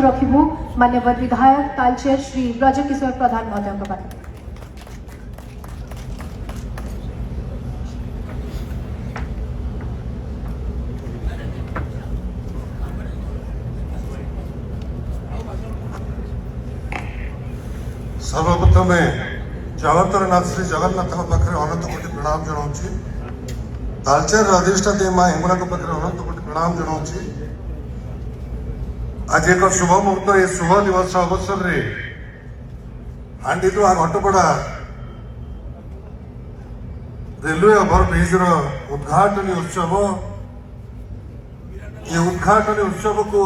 रखिबु मान्यवर विधायक तालचेर श्री ब्रजकिशोर प्रधान महोदय पाठ सर्वप्रथम जगतरनाथ श्री जगन्नाथ पाखे अनंत कोटि प्रणाम जनाऊँ तालचेर अधिष्ठात्री माँ हिंगला पाखे अनंत कोटि प्रणाम जनाऊँ आज एक शुभ मुहूर्त ये शुभ दिवस अवसर रे हांडीदुआ घटपड़ा रेलवे ओवरब्रिज उद्घाटन उत्सव ये उद्घाटन उत्सव को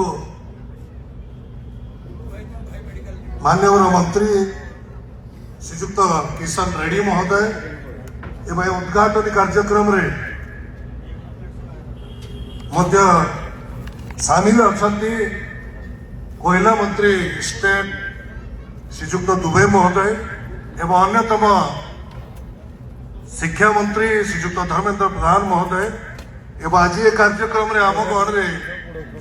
माननीय मंत्री श्रीजुक्त किशन रेड्डी महोदय एवं उद्घाटन कार्यक्रम रे मध्य सामिल अच्छा कोयला मंत्री स्टेट श्रीजुक्त दुबे महोदय एवं अन्यतम शिक्षा मंत्री श्रीजुक्त धर्मेंद्र प्रधान महोदय एवं आज ये कार्यक्रम रे आम गण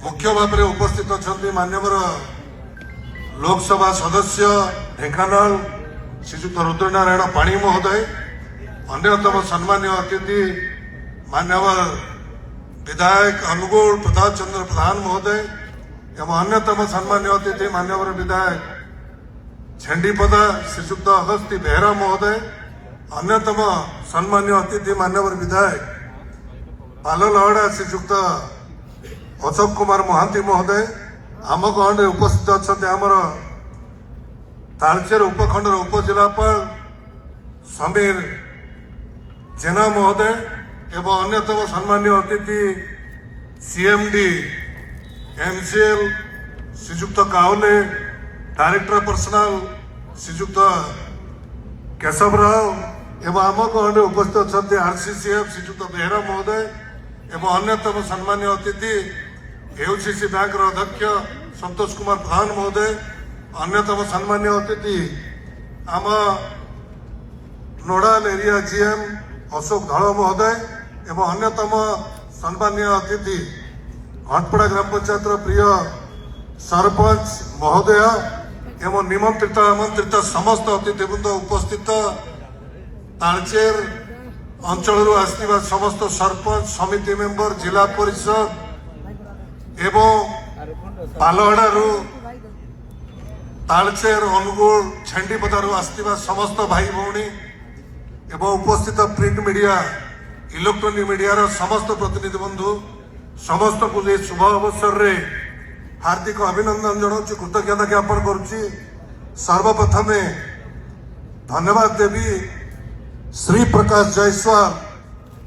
मुख्य भाव में उपस्थित अच्छा मान्यवर लोकसभा सदस्य ढेंकानाल श्रीजुक्त रुद्रनारायण पाणी महोदय अन्यतम सम्मान्य अतिथि मान्यवर विधायक अनुगुल प्रताप चंद्र प्रधान महोदय एवं अन्यतम सम्मान्य अतिथि मान्यवर विधायक झेंडीपदा श्रीजुक्त अगस्ती बेहरा महोदय अन्यतम सम्मान्य अतिथि मान्यवर विधायक पाललहड़ा श्रीजुक्त अशोक कुमार महांती महोदय आम गण उपस्थित अच्छा आमर तालचेर उपखंडर उपजिलापाल समीर जेना महोदय एवं अन्यतम सम्मान्य अतिथि सीएमडी एमसीएल श्रीजुक्त कावले डायरेक्टर पर्सनल श्रीजुक्त केशव राव एवं आम गण उपस्थित अच्छा आरसीसीएफ श्रीजुक्त बेहरा महोदय एवं अन्यतम सम्मान्य अतिथि एओसीसी बैंक अध्यक्ष संतोष कुमार प्रधान महोदय अन्यतम सम्मान्य अतिथि आम नोडाल एरिया जीएम अशोक धड़ महोदय एवं अन्यतम सम्मान्य अतिथि घटपड़ा ग्राम पंचायत प्रिय सरपंच महोदय एवं निमंत्रित आमंत्रित समस्त अतिथिवृंद उपस्थित तालचेर अंचल आसवा समस्त सरपंच समिति मेंबर जिला परिषद एवं पालहड़ू तालचेर अनुगुल झेंडीपदारू आसवा समस्त भाई भौणी एवं उपस्थित प्रिंट मीडिया इलेक्ट्रोनिक मीडिया समस्त प्रतिनिधि बंधु समस्त को ये शुभ अवसर रे हार्दिक अभिनंदन जनाऊँ कृतज्ञता ज्ञापन करुच्ची सर्वप्रथम धन्यवाद देवी श्री प्रकाश जायसवाल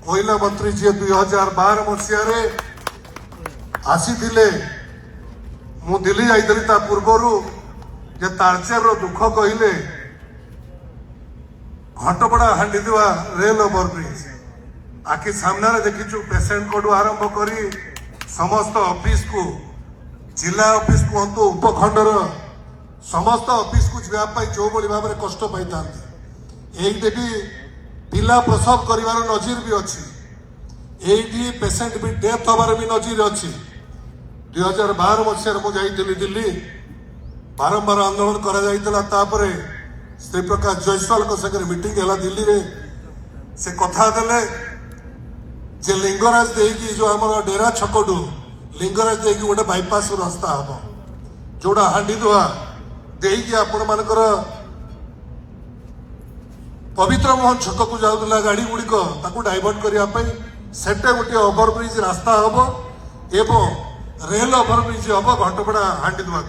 कोयला मंत्री जी 2012 मसीह आसी मु दिल्ली जाइली ता पूर्वर जे तालचेर दुख कहले घटपड़ा हांडीदुआ रेल ओवरब्रिज आखि सामने देखीचु पेसेंट को आरंभ करी समस्त ऑफिस को जिला ऑफिस कहतु उपखंडर समस्त ऑफिस को जावाई जो भाव में कष्ट पाई था ये पिला प्रसव कर नजीर भी अच्छी ये पेसेंट भी डेथ हबार भी नजीर अच्छी 2012 मसीह मुझे दिल्ली बारंबार आंदोलन कर श्री प्रकाश जायसवाल संगे मीटिंग है दिल्ली रे से कथा देले जे लिंगराज देकी जो आम डेरा छकटू लिंगराज देकी गोटे बाईपास रास्ता हम जोड़ा हांडीदुआ देकी आपण मानकर पवित्र मोहन छक को जाऊला गाड़ी गुड़िक डाइवर्ट करने सेटे गोटे ओवरब्रिज रास्ता हम एवं रेल ओवरब्रिज हम घटपड़ा हांडीदुआ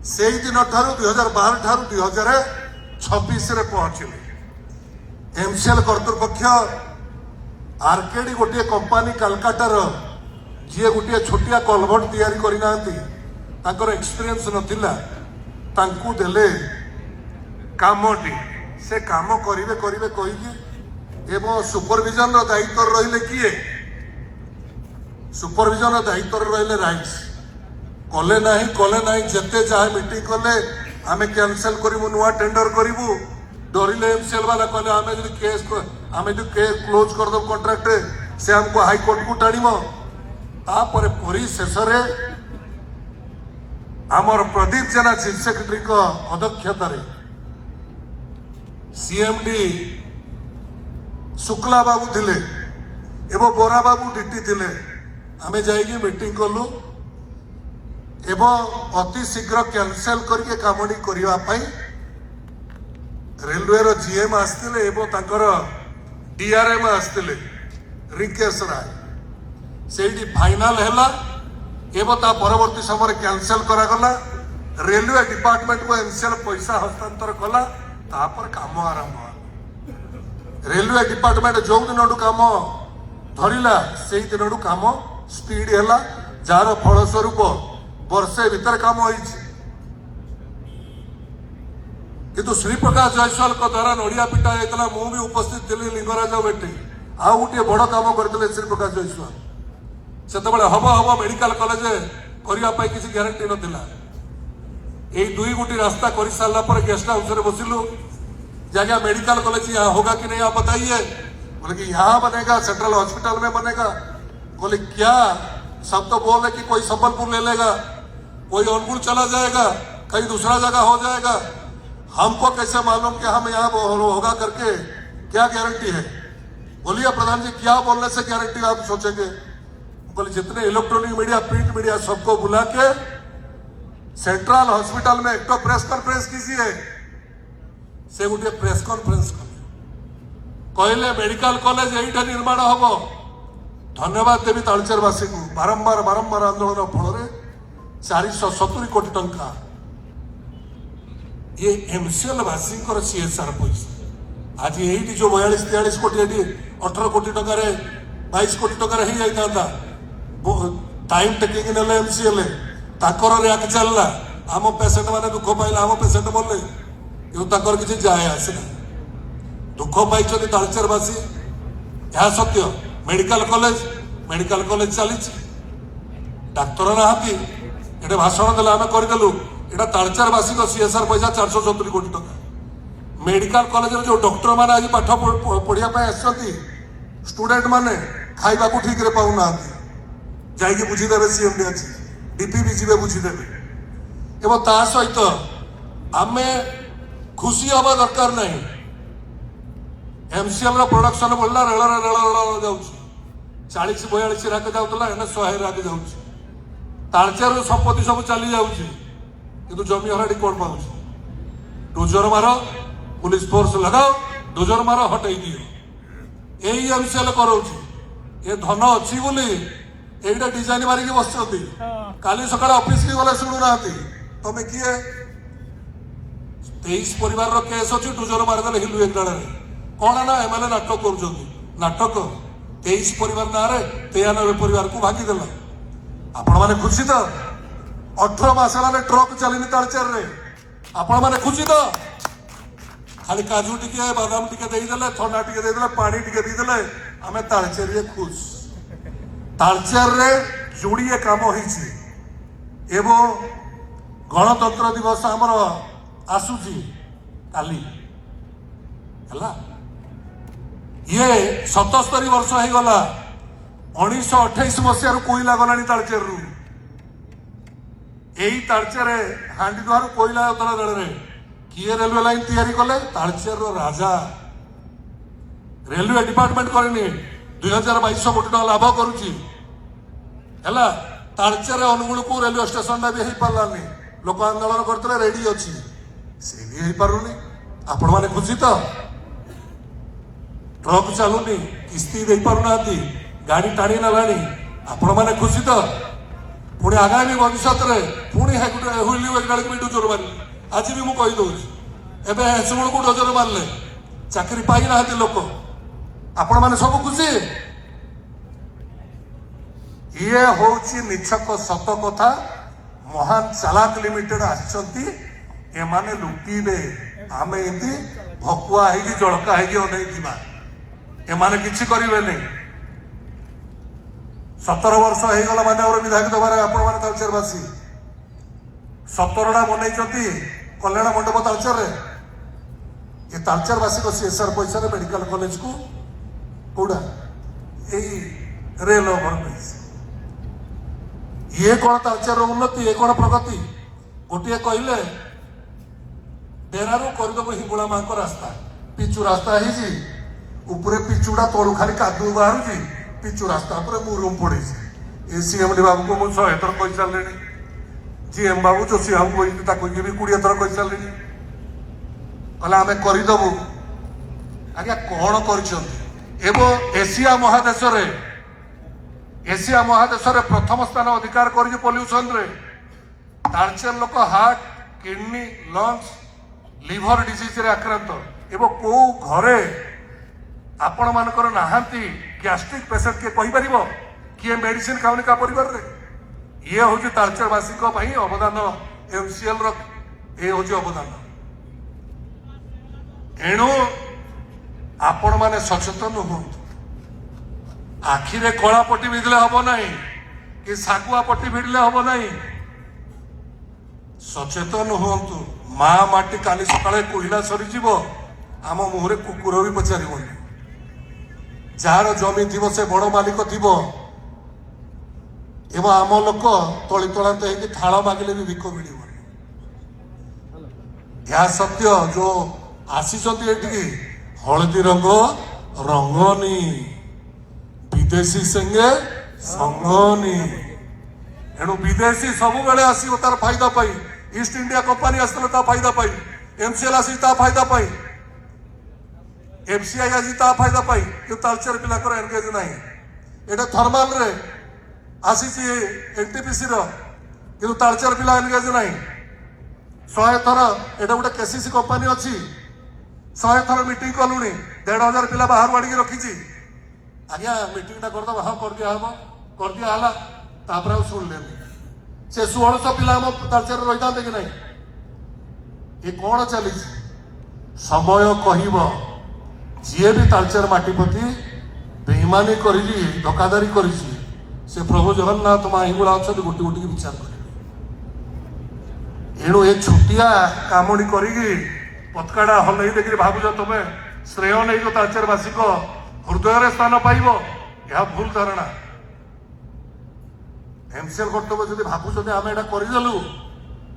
से दिन ठारू 2012 ठारू 2026 रे पहुंचले एमसीएल कर्तृपक्ष आरकेडी गोटे कंपानी कलकातार जी गोटे छोटिया कलभट तैयारी करना एक्सपीरियंस नथिला तांकू देले कामटी से काम करिवे करिवे कहिकी एवं सुपरविजन दायित्व रहिले किए सुपरविजन दायित्व रहिले राइट्स कले ना जेते चाहे मीटिंग कले आमे कैंसिल करिवु नुआ टेंडर करिवु डरिले एमसीएल वाला कहले आमे जो केस क्लोज कर दो कॉन्ट्रैक्ट से हमको हाईकोर्ट को टाणीम तापर परी शेष आमर प्रदीप जेना चीफ सेक्रेटरी को अध्यक्षता सीएमडी शुक्ला बाबू थिले एवं बोरा बाबू डीटी थिले आमे जाइए मीटिंग कलु एवं अति शीघ्र कैंसल करके कामडी करिवा पई रेलवे रो जीएम आस्तिले एवं तांकर डीआरएम आस्तिले रिकेश राय सेठी फाइनल हैला एवं ता परवर्ती समय कैंसल करा गला रेलवे डिपार्टमेंट को एमसीएल पैसा हस्तांतर कला तापर काम आरंभ रेलवे डिपार्टमेंट जो दिन काम धरला से दिन काम स्पीड है जार फलस्वरूप वर्षे भीतर काम किंतु श्री प्रकाश जयसवाल द्वारा नड़िया पिटा जाता मु भी उपस्थित थी लिंगराज बेटे आउ गोटे बड़ काम करते श्री प्रकाश जयसवाल से हम हम मेडिकल कॉलेज करने किसी ग्यारंटी नाला यही 2 गोटी रास्ता कर सारा पर गेस्ट हाउस में बसिलु जगह मेडिकल कॉलेज यहाँ होगा कि नहीं आप बताइए बोले कि यहाँ बनेगा सेंट्रल हॉस्पिटल में बनेगा बोले क्या सब तो बोल रहे कि कोई संबलपुर ले लेगा कोई अनुगुल चला जाएगा कहीं दूसरा जगह हो जाएगा हमको कैसे मालूम कि हम यहाँ होगा करके क्या गारंटी है बोलिए प्रधान जी क्या बोलने से गारंटी आप सोचेंगे बोले जितने इलेक्ट्रॉनिक मीडिया प्रिंट मीडिया सबको बुला के सेंट्रल हॉस्पिटल में एक तो प्रेस कॉन्फ्रेंस कीजिए से गोटे प्रेस कॉन्फ्रेंस कहले मेडिकल कॉलेज यही निर्माण हम धन्यवाद देवी तालचेरवासी को बारंबार बारंबार आंदोलन फल 470 कोटी टंका ये एमसीएल वासी सीएसआर पैसा आज यही जो 42-43 कोटी 18 कोटी टकर 22 कोटी टकर हो जाता टाइम टेकिंग ने एमसीएल ताकर रैक चलला आम पेसेंट मैंने दुख पाइला आम पेसेंट बोले कि किसी जाए आसना दुख पाई तालचेरवासी यह सत्य मेडिकल कॉलेज चली डाक्तर ना भाषण देला आम करदेलु एटा तालचेरवासी को सीएसआर पैसा 470 कोटी टका मेडिकल कॉलेज जो डॉक्टर मैंने आज पाठ पढ़ाई स्टूडेंट मैंने खाइबा को ठीक रे पाऊना जाइए बुझीदेवे सीएमडी अच्छी डीपी जी बुझीदेवे एवं ता सहित आम खुशी हवा दरकार नहीं एमसीएल प्रोडक्शन बढ़ला रेल जाऊँ 40-42 राक जाऊला 100 राक जाऊँ तालचेर संपत्ति सब चली जाऊँ किंतु जमी हराड़ी कौन पाऊँ डोजर मार पुलिस फोर्स लगाओ डोजर मार हटाई दियो यही एमसीएल कराऊँ ये धन अच्छी बोली एटा डिजाइन मारिक बस काली सका ऑफिस की गले शुणुना तुम्हें किए 23 परिवार केस अच्छी डोजर मारिदे हिलु एक डाड़े कौन ना एमएलए नाटक कर नाटक 23 परिवार ना 93 परिवार को भांगीदेला आपण मैंने खुशी तो 18 मास ट्रक चलनी तालचेर रे आपण मैंने खुशी तो खाली काजू टिके बादाम टिके देदेले थंडा टिके देदेले पानी टिके देदेले आमे तालचेर रे खुश तालचेर रे जोड़िए काम होइछि एवं गणतंत्र दिवस आमर आसुची काली हला ये 77 वर्ष हो गला 1928 मसीह कोईला गलानी तालचेर रु यही तालचेर हांडीदुआर कोईला उतरा दल किए रेलवे लाइन तैयारी कले तालचेर राजा रेलवे डिपार्टमेंट करनी 2022 कोटी टका लाभ करुच्ची है तालचेर अनुगुल को रेलवे स्टेशन भी हो पारानी लोक आंदोलन करते रेडी अच्छी से भी हो पारुनी आपण मैंने खुशी तो ट्रक चलुनी किस्ती दे पारुना गाड़ी टाणी नालानी आपण मैंने खुशी तो पुणी आगामी भविष्य में पुणी हुई डोजर मारे आज भी मुझे कहीदे एवं हेसमुड़ को डोजर मारे चाकरी पाई ना लोक आपण मैंने सब खुशी ये हूँ निछक सत कथा महान चालाक लिमिटेड आसती एमाने लुटिबे आमे एमती भकुआ है जड़का है अनेक एमाने किछि करिवे नहीं 17 वर्ष हो गला मानव विधायक दबार आपण मैंने तालचेरवासी 17टा बनई कल्याण मंडप तालचेर ये तालचेरवासी को सीएसआर पैसा मेडिकल कॉलेज को कौड़ा यही रेल ओभरब्रिज ये कौन तालचेर उन्नति ये कौन प्रगति गोटे कहले डेरारू करदेव हिंगुला माँ रास्ता पिचु रास्ता है उपरे पिचुड़ा तलू खाली कादू बाहर पिचु रास्ता पर मुरुम पड़े सीएम बाबू को मुझे 100 थर कही सारे जीएम बाबू जो सीएम भी 20 थर कही सारे कहला आम करदेबू आज्ञा कौन कर एशिया महादेश प्रथम स्थान अधिकार कर पल्यूशन रे तालचेर लोक heart kidney lungs liver disease रे आक्रांत एवं को घरे आपण मानकर नाहांती गैस्ट्रिक पेशेंट किए कहि परिबो किए मेडिसिन खाउनी का परिवार रे ये हूँ तालचेरवासी अवदान एमसीएल रो अवदान एणु आपण माने सचेतन हूँ आखिरे कला पट्टी भिड़ले हम ना कि सागुआ पट्टी भिड़ले हम ना सचेतन हूँ माँ माटी काली सकाଳେ कोइला सरीज आम मुहरे कुकुर भी पचार जार जमी थी से बड़ मालिक थी एवं आम लोक तली तलांत हो थाल मागिले भी भिक मिल यह सत्य जो आसी हलदी रंग रंगनी विदेशी संगे संगनी एणु विदेशी सब बेले आसो तार फायदा पाई ईस्ट इंडिया कंपनी आसता फायदा पाई एमसीएल आसी फायदा पाई एफसीआई आज फायदा पाई कि तालचेर पिलाकर एनगेज ना ये थर्माल रे आसी एनटीपीसी कि तालचेर पिला एनगेज ना 100 थर एटा गोटे केसीसी कंपनी अच्छी 100 थर मीटिंग कलुणी 1,500 पिला बाहर बाड़ी रखी आज्ञा मीटिंगटा करदे हाँ कर दिया तापर शुणिले से 1600 पिला तालचेर रही था कि नहीं ये कौन चली समय कह जी भी तालचेर माटी प्रति बेईमानी कर धोखादारी कर प्रभु जगन्नाथ माँ हिंगुला अच्छा गोटी गोटी विचार कर एणु ये छुटिया कामड़ी कर पतकाड़ा हल देखिए भावुच तुम श्रेय नहीं तालचेरवासी हृदय स्थान पाइब यह भूल धारणा एमसीएल कर्तव्य जब भावुं आम यहाँ करदेलु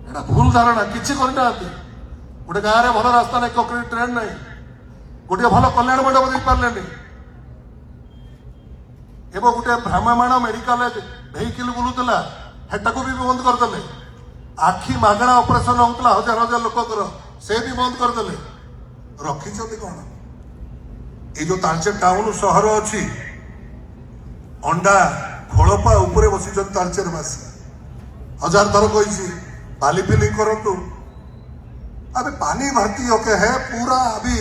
एटा भूल धारणा किसी करना गोटे गाँव में भल रास्ता नहीं कंक्रीट ट्रेन नहीं गोटे भल कल्याण मंडप दे पारे एवं गोटे भ्राम्यमाण मेडिकल भेहिकल बुलूला हेटाक भी बंद करदे आखि मागणा ऑपरेशन होता 1000 लोकर से भी बंद करदे रखी कौन ये जो तालचेर टाउन सहर अच्छी अंडा खोलपा उपरे बसी तालचेरवासी 1000 थर कही बाली फिलिंग करूँ अभी पानी भर्ती होके है पूरा अभी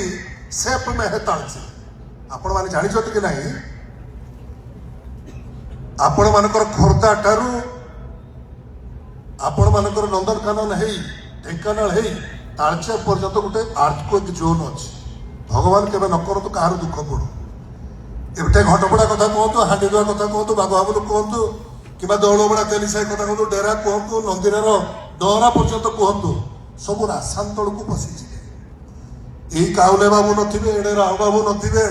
सेफ में है तालचेर आपण माने जानी कि नहीं आपण मानकर खोर्धा ठारू आपण मानकर नंदनकानन है ढेंकानाल है तालचेर पर्यंत गोटे आर्थक्वेक जोन अच्छी भगवान केवे न करतु कहार दुख पड़ू एवटे घटपड़ा कथा कहतु हांडीदुआ कथा कहतु बाबुआबुलू कहतु कि दौड़बड़ा तेलीसाई कथा कहतु डेरा कहतु नंदीरार डहरा पर्यंत कहतु सब रासान तल को पशिजे यही काउले बाबू नथिबे एडे राव बाबू नथिबे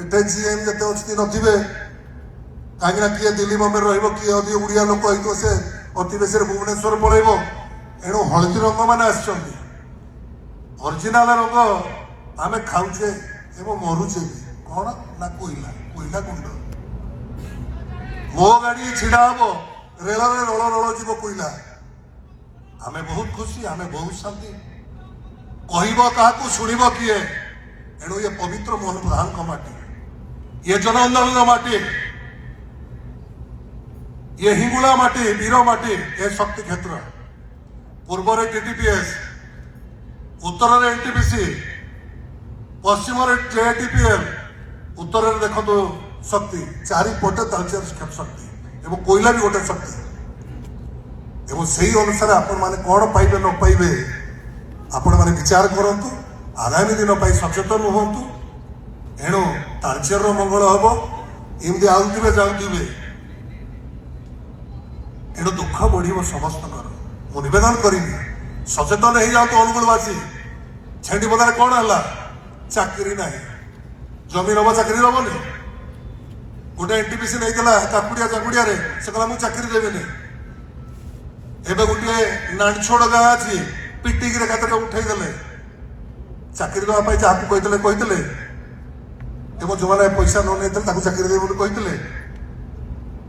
एटे जीएम जते अच्छी नथिबे कहीं किए दिल्ली बम्बे रहिबो किए अधी उड़िया लोक होइतो से अति बेसी भुवनेश्वर पळेबो एणु हलदी रंग माने आछंती ओरिजिनल रंग आमे खाउचे एवं मरुचे कौन ना कोइला कोइला गुंड मो गाड़ी छिड़ा हम रेल में रोल रोल जीव कोइला आमे बहुत खुशी आमे बहुत शांति कहब क्या शुणव किए एणु ये पवित्र मोहन प्रधान का माटी ये जन आंदोलन माटी ये हिंगुला माटी वीर माटी ये शक्ति क्षेत्र पूर्व टीटीपीएस उत्तर एनटीपीसी पश्चिम जेआईटीपीएल उत्तर देखो शक्ति चारिपटे तालचेर शक्ति एवं कोईला भी गोटे शक्ति एवं से अनुसार आपण मैंने कौन पाइबे न पाइबे आपण मैंने विचार करंतु आगामी दिन पर सचेतन हूँ एणु तालचेर मंगल हम एमती आउे जाऊे एणु दुख बढ़ समस्त मुझे नवेदन करी सचेतन हो जातु अनुगुलवासी छेड़ी बदार कौन है चाकरी ना जमीन हम चाकरी दबनी गोटे एनटीपीसी नहीं काकुड़िया चाकुड़िया से कहला मुझे चाकरी देवी ଏବେ ଗୋଟିଏ ନାଣ୍ଡଛୋଡ଼ ଗାଁ ଅଛି ପିଟିକିରେ କେତେଟା ଉଠେଇ ଦେଲେ ଚାକିରି ଦେବା ପାଇଁ ଯାହାକୁ କହିଥିଲେ ଏବଂ ଯେଉଁମାନେ ପଇସା ନ ନେଇଥିଲେ ତାକୁ ଚାକିରି ଦେବେ ବୋଲି କହିଥିଲେ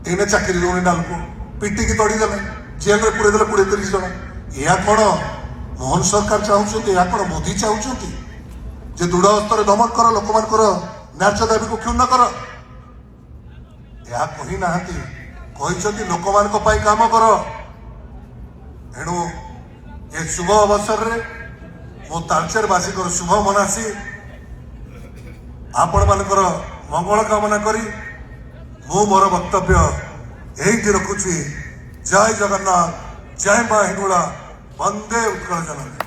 ଏଇନେ ଚାକିରି ଦେଉନି ନାଲକୁ ପିଟିକି ତଡ଼ିଦେଲେ ଜେଲରେ ପୁରେଇ ଦେଲେ 20-30 ଜଣ। ଏହା କ'ଣ ମୋହନ ସରକାର ଚାହୁଁଛନ୍ତି? ଏହା କ'ଣ ମୋଦି ଚାହୁଁଛନ୍ତି ଯେ ଦୃଢ଼ ହସ୍ତରେ ଦମନ କର, ଲୋକମାନଙ୍କର ନ୍ୟାଯ୍ୟ ଦାବିକୁ କ୍ଷୁଣ୍ଣ କର? ଏହା କହି ନାହାନ୍ତି, କହିଛନ୍ତି ଲୋକମାନଙ୍କ ପାଇଁ କାମ କର। ଏଣୁ ଏ ଶୁଭ ଅବସରରେ ମୁଁ ତାଳଚେରବାସୀଙ୍କର ଶୁଭ ମନାସି ଆପଣମାନଙ୍କର ମଙ୍ଗଳ କାମନା କରି ମୁଁ ମୋର ବକ୍ତବ୍ୟ ଏଇଠି ରଖୁଛି। ଜୟ ଜଗନ୍ନାଥ, ଜୟ ମା ହିଙ୍ଗୁଳା, ବନ୍ଦେ ଉତ୍କଳ ଜନନୀ।